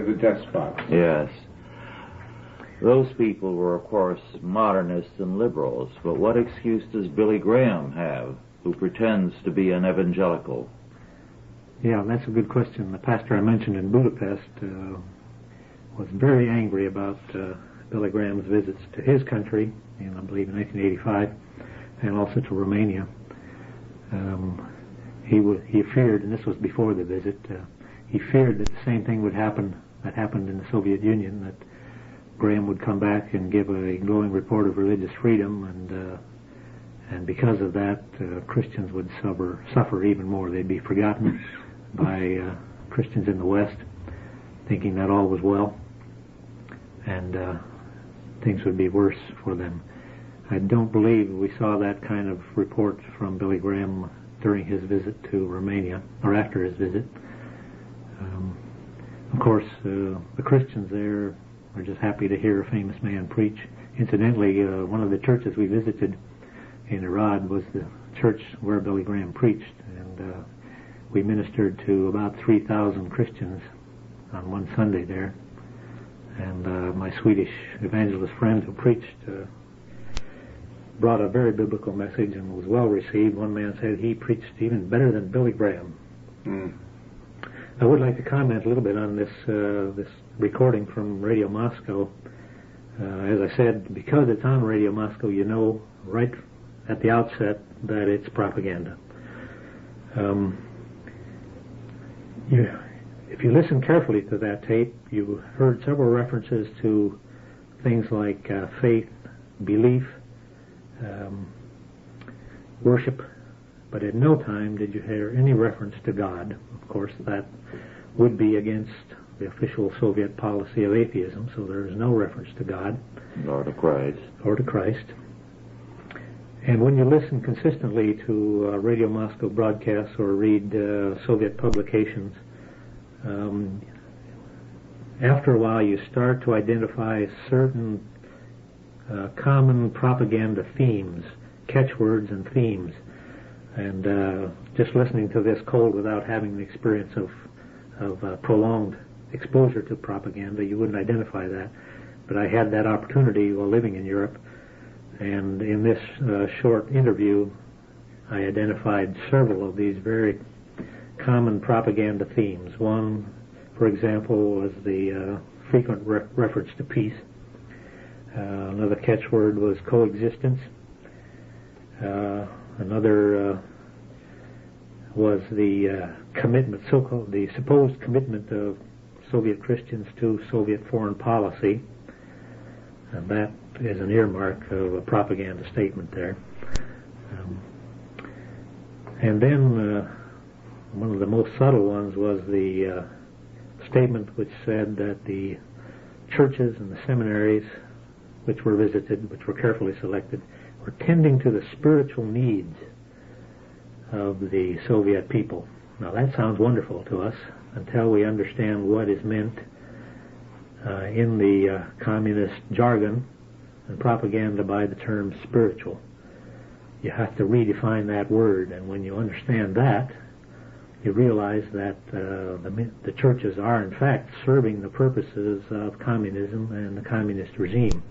Speaker 4: the despots.
Speaker 2: Yes. Those people were, of course, modernists and liberals, but what excuse does Billy Graham have, who pretends to be an evangelical?
Speaker 3: Yeah, that's a good question. The pastor I mentioned in Budapest was very angry about Billy Graham's visits to his country, I believe in 1985, and also to Romania. He feared, and this was before the visit, he feared that the same thing would happen that happened in the Soviet Union, that Graham would come back and give a glowing report of religious freedom, and because of that, Christians would suffer even more. They'd be forgotten by Christians in the West, thinking that all was well, and things would be worse for them. I don't believe we saw that kind of report from Billy Graham during his visit to Romania, or after his visit. Of course, the Christians there are just happy to hear a famous man preach. Incidentally, one of the churches we visited in Irad was the church where Billy Graham preached, and we ministered to about 3,000 Christians on one Sunday there. And my Swedish evangelist friend who preached brought a very biblical message and was well received. One man said he preached even better than Billy Graham. I would like to comment a little bit on this recording from Radio Moscow. As I said, because it's on Radio Moscow, you know right at the outset that it's propaganda. If you listen carefully to that tape, you heard several references to things like faith, belief, worship, but at no time did you hear any reference to God. Of course, that would be against the official Soviet policy of atheism, so there is no reference to God.
Speaker 2: Or to Christ.
Speaker 3: Or to Christ. And when you listen consistently to Radio Moscow broadcasts or read Soviet publications, after a while you start to identify certain common propaganda themes, catchwords and themes. And just listening to this cold without having the experience of prolonged exposure to propaganda, you wouldn't identify that. But I had that opportunity while living in Europe, and in this short interview I identified several of these very common propaganda themes. One, for example, was the frequent reference to peace. Another catchword was coexistence. Another was the commitment, the supposed commitment of Soviet Christians to Soviet foreign policy, and that is an earmark of a propaganda statement there. And then one of the most subtle ones was the statement which said that the churches and the seminaries which were visited, which were carefully selected, were tending to the spiritual needs of the Soviet people. Now that sounds wonderful to us until we understand what is meant in the communist jargon and propaganda by the term spiritual. You have to redefine that word, and when you understand that, you realize that the churches are in fact serving the purposes of communism and the communist regime.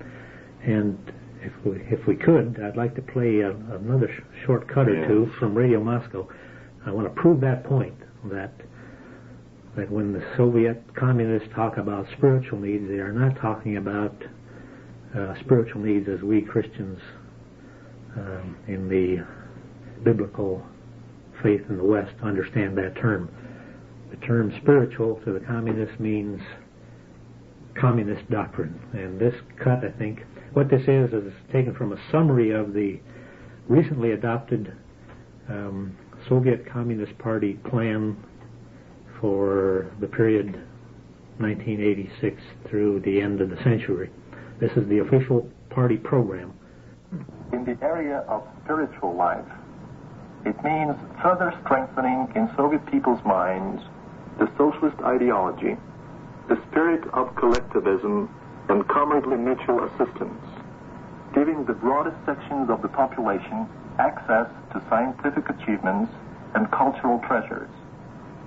Speaker 3: And if we could, I'd like to play another short cut or two from Radio Moscow. I want to prove that point, that when the Soviet communists talk about spiritual needs, they are not talking about spiritual needs as we Christians in the biblical faith in the West understand that term. The term spiritual to the communists means communist doctrine. And this cut, I think, what this is taken from a summary of the recently adopted Soviet Communist Party plan for the period 1986 through the end of the century. This is the official party program.
Speaker 9: In the area of spiritual life, it means further strengthening in Soviet people's minds the socialist ideology, the spirit of collectivism and comradely mutual assistance, giving the broadest sections of the population access to scientific achievements and cultural treasures,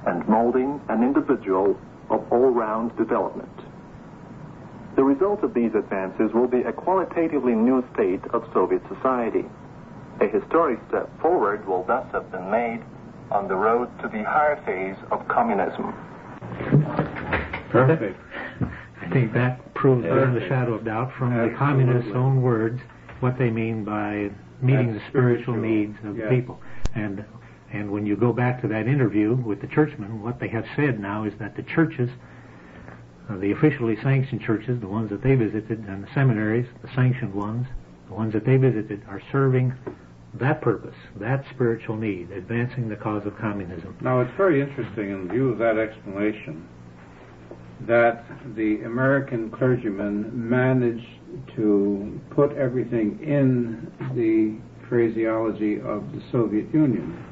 Speaker 9: and molding an individual of all-round development. The result of these advances will be a qualitatively new state of Soviet society. A historic step forward will thus have been made on the road to the higher phase of communism.
Speaker 4: Perfect.
Speaker 3: I think that proves beyond the shadow of doubt from the communists' own words what they mean by meeting the spiritual needs of the people. And when you go back to that interview with the churchmen, what they have said now is that the churches, the officially sanctioned churches, the ones that they visited, and the seminaries, the sanctioned ones, the ones that they visited, are serving that purpose, that spiritual need, advancing the cause of communism.
Speaker 4: Now, it's very interesting in view of that explanation that the American clergymen managed to put everything in the phraseology of the Soviet Union.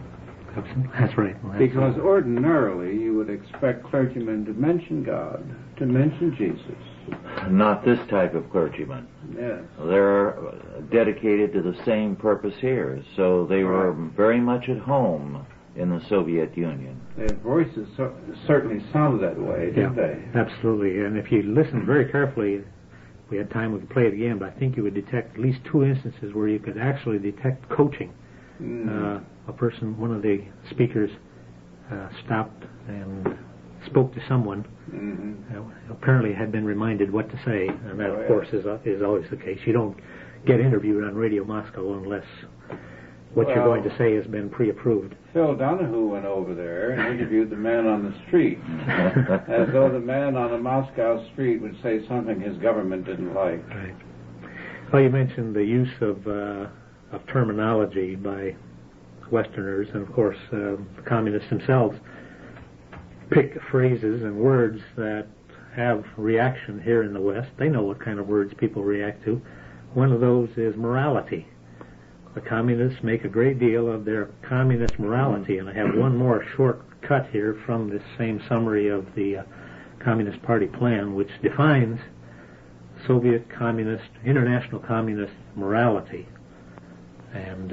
Speaker 3: That's right.
Speaker 4: Because ordinarily you would expect clergymen to mention God, to mention Jesus.
Speaker 2: Not this type of clergyman.
Speaker 4: Yes.
Speaker 2: They're dedicated to the same purpose here, so they were very much at home in the Soviet Union.
Speaker 4: Their voices certainly sounded that way, didn't they?
Speaker 3: Absolutely. And if you listen very carefully, if we had time we could play it again, but I think you would detect at least two instances where you could actually detect coaching. A person, one of the speakers, stopped and spoke to someone, apparently had been reminded what to say, and that, of course, is always the case. You don't get interviewed on Radio Moscow unless what you're going to say has been pre-approved.
Speaker 4: Phil Donahue went over there and interviewed the man on the street, as though the man on a Moscow street would say something his government didn't like.
Speaker 3: Right. Well, you mentioned the use of terminology by Westerners, and of course the communists themselves pick phrases and words that have reaction here in the West. They know what kind of words people react to. One of those is morality. The communists make a great deal of their communist morality, and I have one more short cut here from this same summary of the Communist Party plan, which defines Soviet communist, international communist morality. And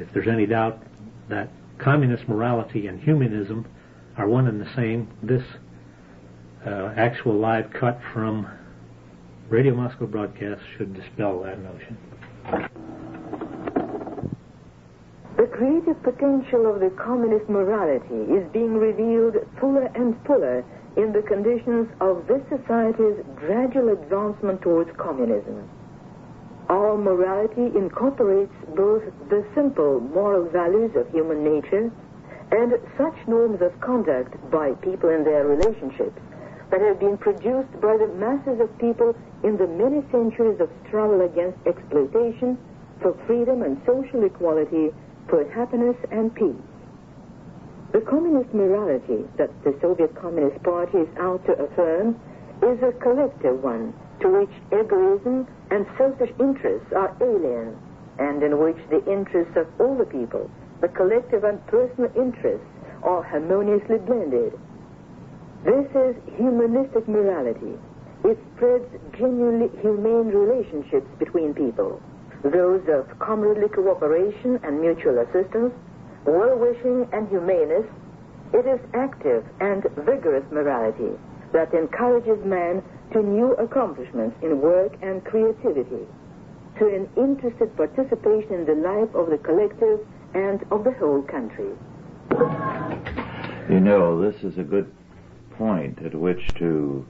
Speaker 3: if there's any doubt that communist morality and humanism are one and the same, this actual live cut from Radio Moscow broadcast should dispel that notion.
Speaker 10: The creative potential of the communist morality is being revealed fuller and fuller in the conditions of this society's gradual advancement towards communism. Our morality incorporates both the simple moral values of human nature and such norms of conduct by people in their relationships that have been produced by the masses of people in the many centuries of struggle against exploitation, for freedom and social equality, for happiness and peace. The communist morality that the Soviet Communist Party is out to affirm is a collective one to which egoism and selfish interests are alien, and in which the interests of all the people, the collective and personal interests, are harmoniously blended. This is humanistic morality. It spreads genuinely humane relationships between people, those of comradely cooperation and mutual assistance, well-wishing and humaneness. It is active and vigorous morality that encourages man to new accomplishments in work and creativity, to an interested participation in the life of the collective and of the whole country.
Speaker 2: You know, this is a good point at which to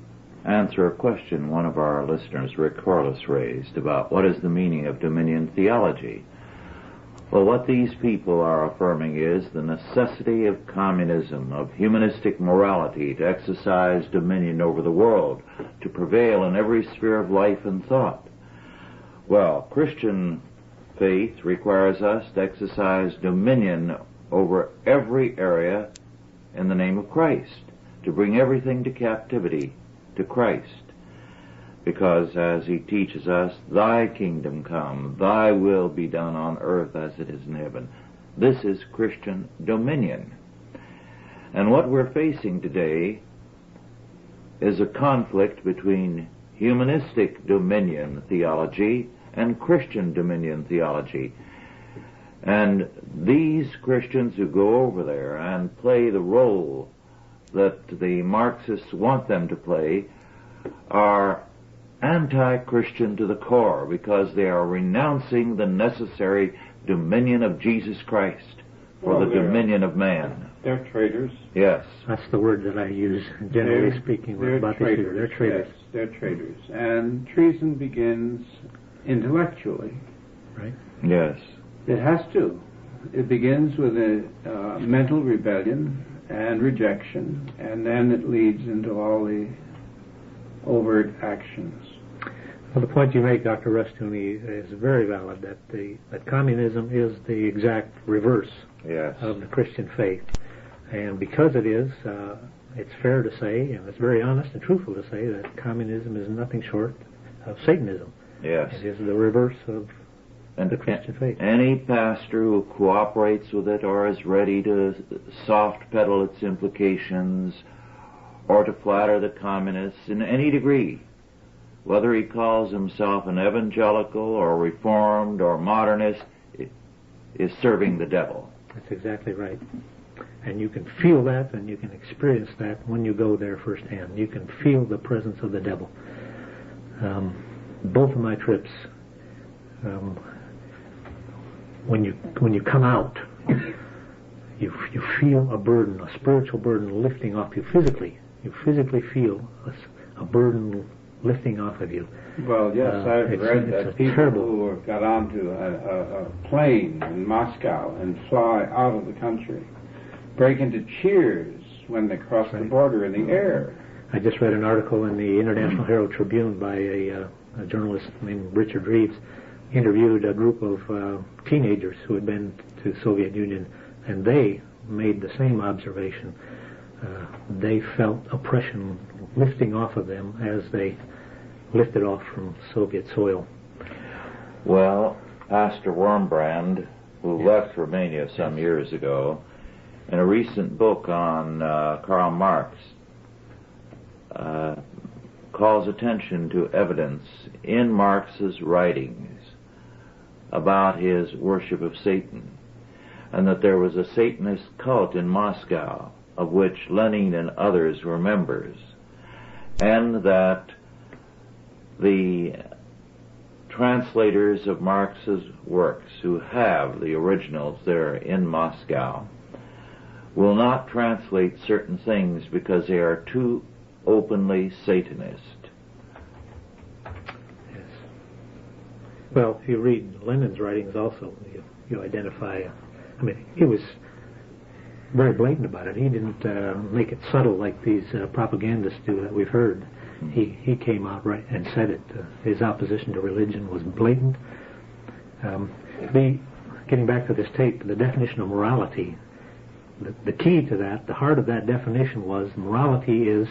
Speaker 2: answer a question one of our listeners, Rick Corliss, raised about what is the meaning of dominion theology. Well, what these people are affirming is the necessity of communism, of humanistic morality to exercise dominion over the world, to prevail in every sphere of life and thought. Well, Christian faith requires us to exercise dominion over every area in the name of Christ, to bring everything to captivity to Christ. Because as he teaches us, thy kingdom come, thy will be done on earth as it is in heaven. This is Christian dominion. And what we're facing today is a conflict between humanistic dominion theology and Christian dominion theology. And these Christians who go over there and play the role that the Marxists want them to play are anti-Christian to the core, because they are renouncing the necessary dominion of Jesus Christ for the dominion of man.
Speaker 4: They're traitors.
Speaker 2: Yes.
Speaker 3: That's the word that I use, generally speaking, about these people. They're traitors.
Speaker 4: Yes, they're traitors. And treason begins intellectually.
Speaker 3: Right.
Speaker 2: Yes.
Speaker 4: It has to. It begins with a mental rebellion and rejection, and then it leads into all the overt actions.
Speaker 3: Well, the point you make, Dr. Rustoony, is very valid, that communism is the exact reverse of the Christian faith. And because it is, it's fair to say, and it's very honest and truthful to say, that communism is nothing short of Satanism.
Speaker 2: Yes.
Speaker 3: It is the reverse of the Christian faith.
Speaker 2: Any pastor who cooperates with it or is ready to soft pedal its implications or to flatter the communists in any degree, whether he calls himself an evangelical or reformed or modernist, is serving the devil.
Speaker 3: That's exactly right. And you can feel that and you can experience that when you go there firsthand. You can feel the presence of the devil. Both of my trips, when you come out, you feel a burden, a spiritual burden lifting off you physically. You physically feel a burden lifting off of you.
Speaker 4: Well, yes, I've read that people who have got onto a plane in Moscow and fly out of the country break into cheers when they cross the border in the air.
Speaker 3: I just read an article in the International Herald Tribune by a journalist named Richard Reeves. Interviewed a group of teenagers who had been to the Soviet Union, and they made the same observation. They felt oppression lifting off of them as they lifted off from Soviet soil.
Speaker 2: Well, Pastor Wormbrand, who left Romania some years ago, in a recent book on Karl Marx, calls attention to evidence in Marx's writings about his worship of Satan, and that there was a Satanist cult in Moscow of which Lenin and others were members, and that the translators of Marx's works, who have the originals there in Moscow, will not translate certain things because they are too openly Satanist.
Speaker 3: Yes. Well, if you read Lenin's writings also, you identify, he was very blatant about it. He didn't make it subtle like these propagandists do that we've heard. He came out right and said it. His opposition to religion was blatant. Getting back to this tape, the definition of morality, the key to that, the heart of that definition was morality is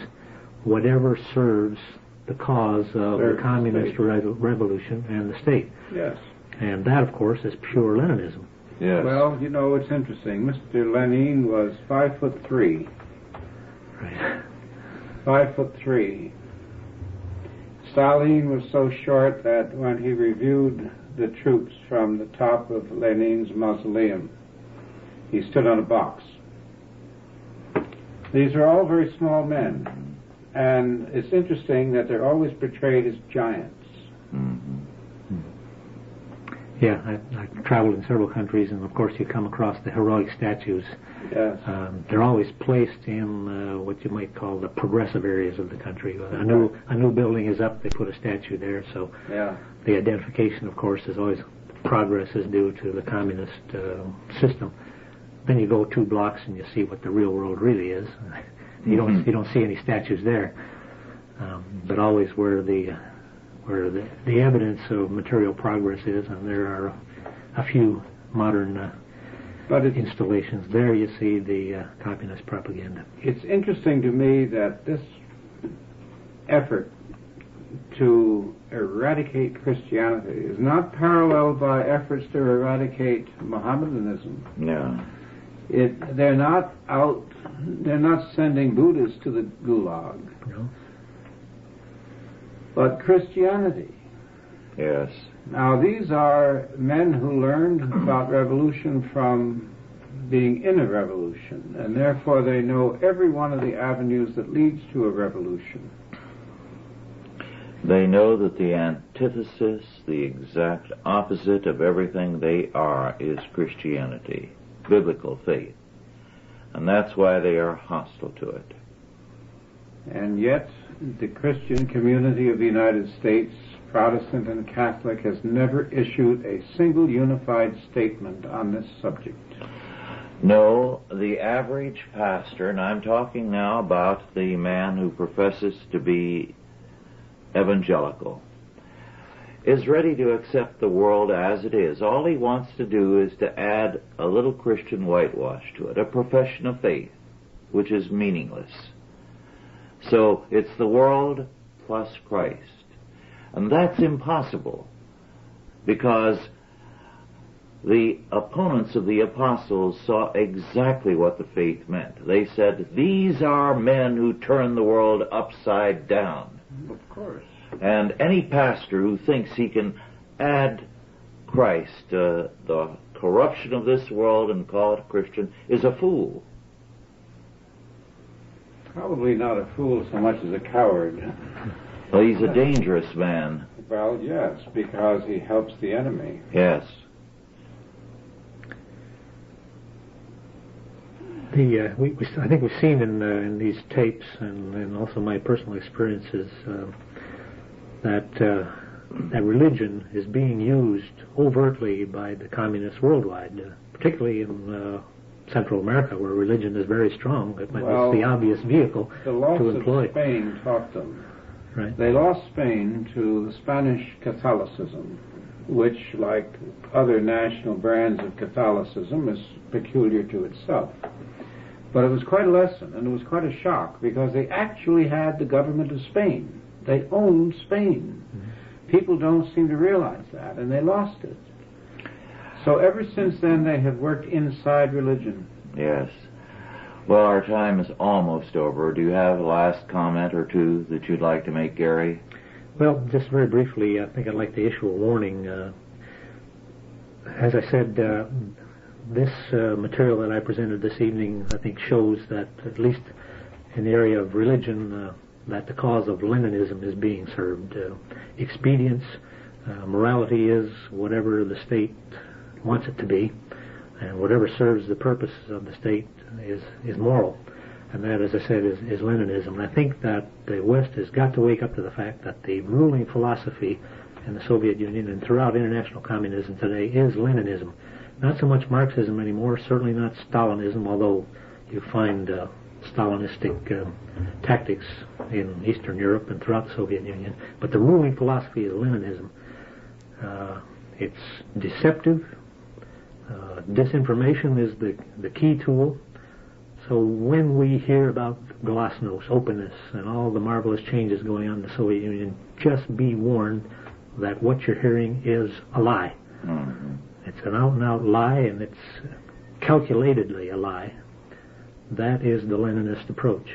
Speaker 3: whatever serves the cause of the communist revolution and the state.
Speaker 4: Yes.
Speaker 3: And that, of course, is pure Leninism.
Speaker 2: Yes.
Speaker 4: Well, it's interesting. Mr. Lenin was 5'3".
Speaker 3: Right.
Speaker 4: 5'3". Stalin was so short that when he reviewed the troops from the top of Lenin's mausoleum, he stood on a box. These are all very small men, and it's interesting that they're always portrayed as giants.
Speaker 2: Mm-hmm.
Speaker 3: Yeah, I traveled in several countries, and of course you come across the heroic statues.
Speaker 4: Yes.
Speaker 3: They're always placed in what you might call the progressive areas of the country. A new building is up, they put a statue there, so the identification, of course, is always progress is due to the communist system. Then you go 2 blocks and you see what the real world really is. You don't see any statues there, but always where the evidence of material progress is, and there are a few modern installations. There you see the communist propaganda.
Speaker 4: It's interesting to me that this effort to eradicate Christianity is not paralleled by efforts to eradicate Mohammedanism.
Speaker 2: No.
Speaker 4: They're not sending Buddhists to the Gulag.
Speaker 3: No.
Speaker 4: But Christianity.
Speaker 2: Yes.
Speaker 4: Now, these are men who learned about revolution from being in a revolution, and therefore they know every one of the avenues that leads to a revolution.
Speaker 2: They know that the antithesis, the exact opposite of everything they are, is Christianity, biblical faith. And that's why they are hostile to it.
Speaker 4: And yet, the Christian community of the United States, Protestant and Catholic, has never issued a single unified statement on this subject.
Speaker 2: No, the average pastor, and I'm talking now about the man who professes to be evangelical, is ready to accept the world as it is. All he wants to do is to add a little Christian whitewash to it, a profession of faith, which is meaningless. So it's the world plus Christ. And that's impossible, because the opponents of the apostles saw exactly what the faith meant. They said, these are men who turn the world upside down.
Speaker 4: Of course.
Speaker 2: And any pastor who thinks he can add Christ to the corruption of this world and call it Christian is a fool.
Speaker 4: Probably not a fool so much as a coward.
Speaker 2: Well, he's a dangerous man.
Speaker 4: Well, yes, because he helps the enemy.
Speaker 2: Yes.
Speaker 3: I think we've seen in these tapes and also my personal experiences that religion is being used overtly by the communists worldwide, particularly in Central America, where religion is very strong. It's the obvious vehicle to employ.
Speaker 4: The loss of Spain taught them.
Speaker 3: Right.
Speaker 4: They lost Spain to the Spanish Catholicism, which, like other national brands of Catholicism, is peculiar to itself. But it was quite a lesson, and it was quite a shock, because they actually had the government of Spain. They owned Spain. Mm-hmm. People don't seem to realize that, and they lost it. So ever since then, they have worked inside religion.
Speaker 2: Yes. Well, our time is almost over. Do you have a last comment or two that you'd like to make, Gary?
Speaker 3: Well, just very briefly, I think I'd like to issue a warning. As I said, this material that I presented this evening, I think, shows that, at least in the area of religion, that the cause of Leninism is being served. Expedience, morality is whatever the state wants it to be, and whatever serves the purposes of the state is moral. And that, as I said, is Leninism. And I think that the West has got to wake up to the fact that the ruling philosophy in the Soviet Union and throughout international communism today is Leninism. Not so much Marxism anymore, certainly not Stalinism, although you find Stalinistic tactics in Eastern Europe and throughout the Soviet Union. But the ruling philosophy is Leninism. It's deceptive. Disinformation is the key tool. So when we hear about glasnost, openness, and all the marvelous changes going on in the Soviet Union, just be warned that what you're hearing is a lie. Mm-hmm. It's an out-and-out lie, and it's calculatedly a lie. That is the Leninist approach.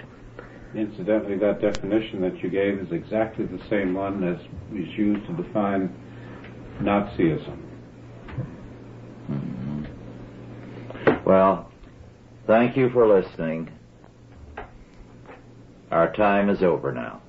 Speaker 4: Incidentally, that definition that you gave is exactly the same one as was used to define Nazism.
Speaker 2: Mm-hmm. Well, thank you for listening. Our time is over now.